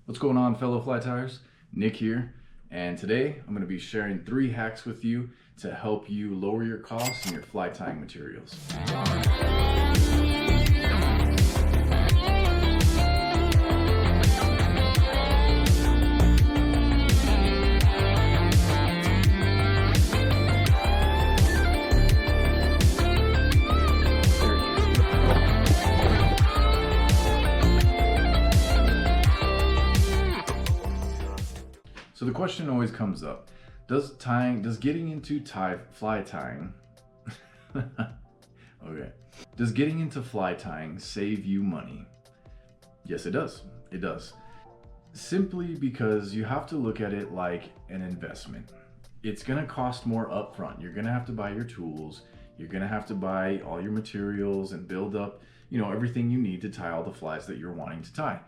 What's going on, fellow fly tyers? Nick here, and today I'm going to be sharing 3 hacks with you to help you lower your costs and your fly tying materials. So the question always comes up, does getting into fly tying, okay, does getting into fly tying save you money? Yes, it does. It does. Simply because you have to look at it like an investment. It's gonna cost more upfront. You're gonna have to buy your tools. You're gonna have to buy all your materials and build up, everything you need to tie all the flies that you're wanting to tie.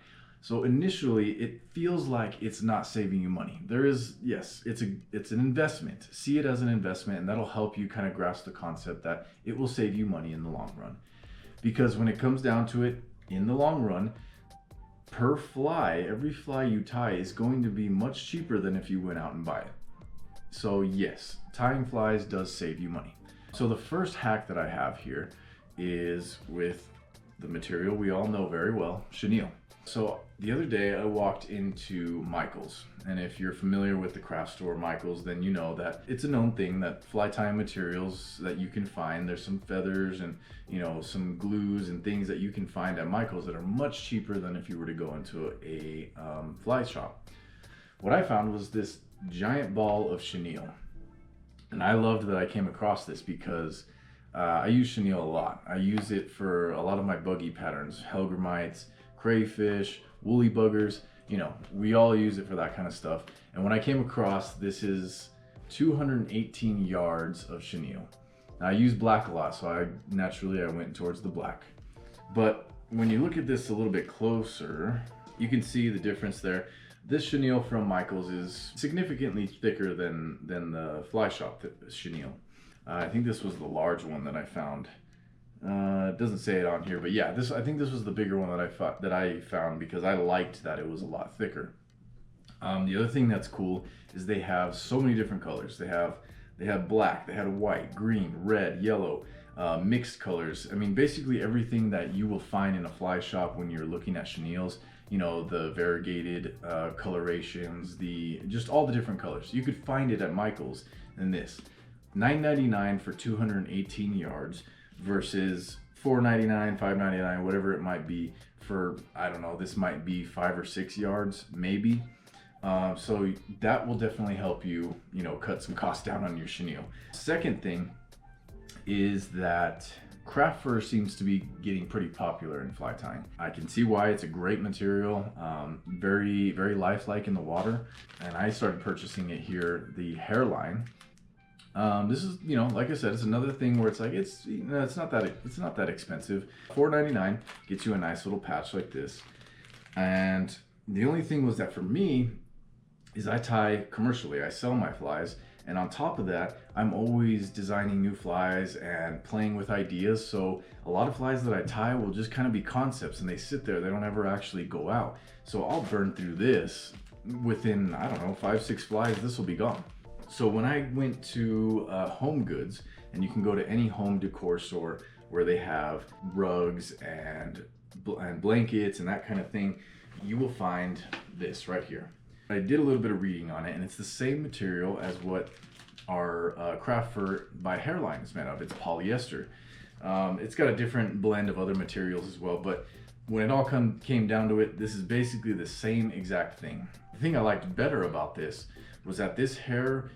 So initially, it feels like it's not saving you money. Yes, it's an investment. See it as an investment, and that'll help you kind of grasp the concept that it will save you money in the long run. Because when it comes down to it, in the long run, per fly, every fly you tie is going to be much cheaper than if you went out and buy it. So yes, tying flies does save you money. So the first hack that I have here is with the material we all know very well, chenille. So the other day I walked into Michael's, and if you're familiar with the craft store Michael's, then you know that it's a known thing that fly tying materials that you can find, there's some feathers and some glues and things that you can find at Michael's that are much cheaper than if you were to go into a fly shop. What I found was this giant ball of chenille, and I loved that I came across this because I use chenille a lot. I use it for a lot of my buggy patterns, hellgrammites, crayfish, woolly buggers, we all use it for that kind of stuff. And when I came across, this is 218 yards of chenille. Now, I use black a lot, so I went towards the black. But when you look at this a little bit closer, you can see the difference there. This chenille from Michael's is significantly thicker than the fly shop chenille. I think this was the large one that I found. It doesn't say it on here, but yeah, I think this was the bigger one that I found because I liked that it was a lot thicker. The other thing that's cool is they have so many different colors. They have black, they have white, green, red, yellow, mixed colors. I mean, basically everything that you will find in a fly shop when you're looking at chenilles. The variegated colorations, just all the different colors. You could find it at Michael's in this. $9.99 for 218 yards. Versus $4.99, $5.99, whatever it might be for, I don't know, this might be 5 or 6 yards, maybe. So that will definitely help you, cut some costs down on your chenille. Second thing is that craft fur seems to be getting pretty popular in fly tying. I can see why. It's a great material, very, very lifelike in the water. And I started purchasing it here, the hairline. This is, like I said, it's another thing where it's like, it's not that expensive. $4.99 gets you a nice little patch like this. And the only thing was that for me is I tie commercially. I sell my flies. And on top of that, I'm always designing new flies and playing with ideas. So a lot of flies that I tie will just kind of be concepts and they sit there. They don't ever actually go out. So I'll burn through this within, I don't know, 5, 6 flies, this will be gone. So when I went to Home Goods, and you can go to any home decor store where they have rugs and blankets and that kind of thing, you will find this right here. I did a little bit of reading on it, and it's the same material as what our craft fur by Hairline is made of. It's polyester. It's got a different blend of other materials as well, but when it all came down to it, this is basically the same exact thing. The thing I liked better about this was that this hair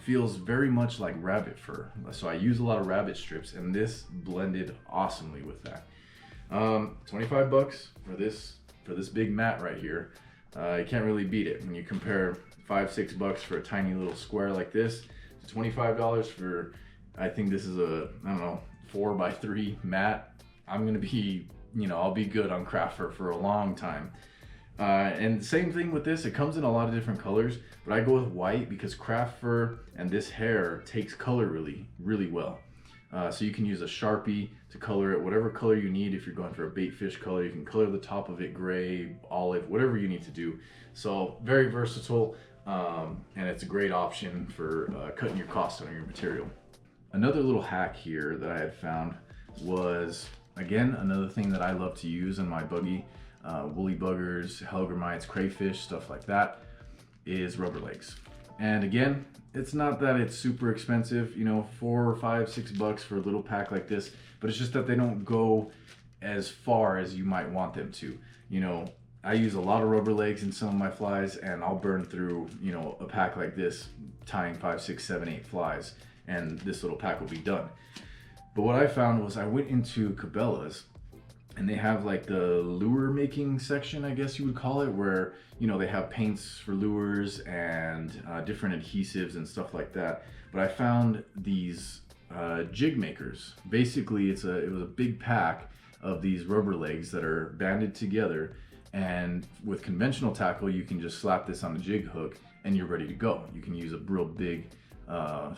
feels very much like rabbit fur. So I use a lot of rabbit strips, and this blended awesomely with that. 25 bucks for this big mat right here. You can't really beat it when you compare 5, 6 bucks for a tiny little square like this to $25 for, I think this is a, I don't know, 4x3 mat. I'm gonna be, I'll be good on craft fur for a long time. And same thing with this, it comes in a lot of different colors, but I go with white because craft fur and this hair takes color really, really well. So you can use a Sharpie to color it, whatever color you need. If you're going for a bait fish color, you can color the top of it gray, olive, whatever you need to do. So very versatile, and it's a great option for cutting your costs on your material. Another little hack here that I had found was, again, another thing that I love to use in my buggy, woolly buggers, hellgrammites, crayfish, stuff like that, is rubber legs. And again, it's not that it's super expensive, you know, $4, $5, $6 for a little pack like this, but it's just that they don't go as far as you might want them to. You know, I use a lot of rubber legs in some of my flies, and I'll burn through, you know, a pack like this, tying 5, 6, 7, 8 flies, and this little pack will be done. But what I found was I went into Cabela's, and they have like the lure making section, I guess you would call it, where, you know, they have paints for lures and different adhesives and stuff like that. But I found these jig makers. Basically, it was a big pack of these rubber legs that are banded together, and with conventional tackle, you can just slap this on a jig hook and you're ready to go. You can use a real big,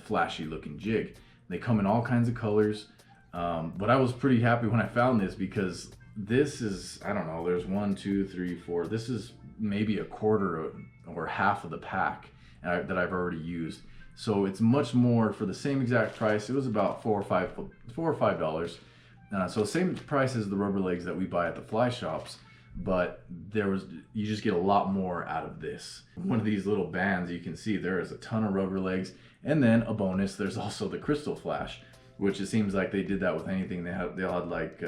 flashy looking jig. They come in all kinds of colors. But I was pretty happy when I found this, because this is, I don't know, there's 1, 2, 3, 4. This is maybe a quarter or half of the pack that I've already used. So it's much more for the same exact price. It was about $4 or $5. So same price as the rubber legs that we buy at the fly shops, but you just get a lot more out of this. One of these little bands, you can see there is a ton of rubber legs, and then a bonus, there's also the crystal flash, which it seems like they did that with anything. They all had like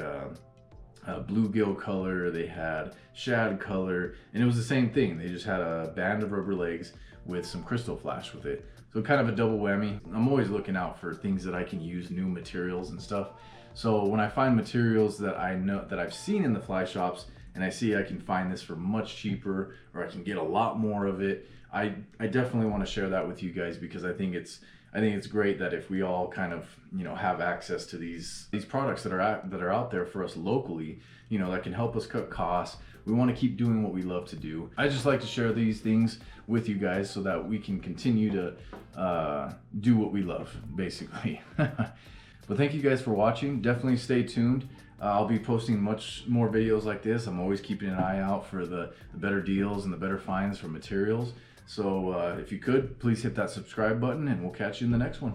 bluegill color, they had shad color, and it was the same thing. They just had a band of rubber legs with some crystal flash with it. So kind of a double whammy. I'm always looking out for things that I can use, new materials and stuff. So when I find materials that I know that I've seen in the fly shops, and I see I can find this for much cheaper, or I can get a lot more of it, I definitely want to share that with you guys, because I think it's great that if we all kind of, you know, have access to these products that are out there for us locally, you know, that can help us cut costs. We want to keep doing what we love to do. I just like to share these things with you guys so that we can continue to do what we love, basically. But thank you guys for watching. Definitely stay tuned. I'll be posting much more videos like this. I'm always keeping an eye out for the better deals and the better finds for materials. So if you could, please hit that subscribe button, and we'll catch you in the next one.